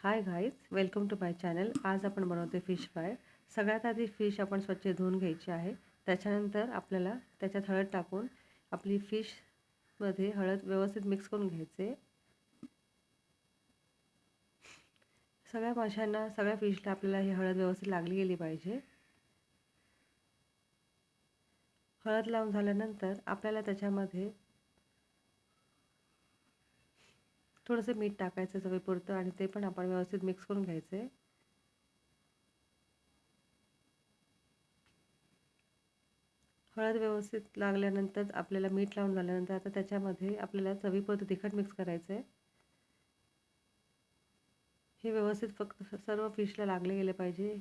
High guys, welcome to my channel. आज आपण बनवते फिश फ्राय. सगळ्यात आधी फिश आपण स्वच्छ धुवून घ्यायची आहे. त्याच्यानंतर आपल्याला त्याच्यात हळद टाकून आपली फिशमध्ये हळद व्यवस्थित मिक्स करून घ्यायचे. सगळ्या माशांना, सगळ्या फिशला आपल्याला ही हळद व्यवस्थित लागली गेली पाहिजे. हळद लावून झाल्यानंतर आपल्याला त्याच्यामध्ये थोडंसं मीठ टाकायचं चवीपुरतं आणि ते पण आपण व्यवस्थित मिक्स करून घ्यायचे. हळद व्यवस्थित लागल्यानंतर आपल्याला मीठ लावून झाल्यानंतर आता त्याच्यामध्ये आपल्याला चवीपुरतं तिखट मिक्स करायचं आहे. हे व्यवस्थित फक्त सर्व फिशला लागले गेले पाहिजे.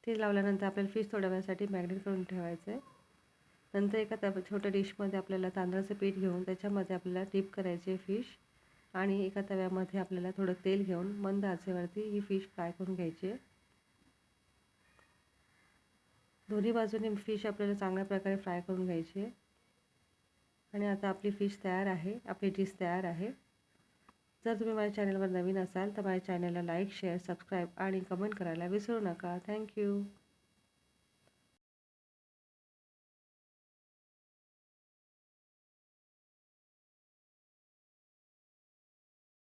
ते लावल्यानंतर आपल्याला फिश थोड्या वेळासाठी मॅरिनेट करून ठेवायचं आहे. नंतर एका छोट्या डिशमध्ये आपल्याला तांदळाचं पीठ घेऊन त्याच्यामध्ये आपल्याला डीप करायचे फिश आणि एका तव्यामध्ये आपल्याला थोडं तेल घेऊन मंद आचेवरती ही फिश फ्राय करून घ्यायची आहे. दोन्ही बाजूने फिश आपल्याला चांगल्या प्रकारे फ्राय करून घ्यायची आहे. आणि आता आपली फिश तयार आहे, आपली डिश तयार आहे. जर तुम्ही माझ्या चॅनलवर नवीन असाल तर माझ्या चॅनलला लाईक, शेअर, सबस्क्राईब आणि कमेंट करायला विसरू नका. थँक्यू.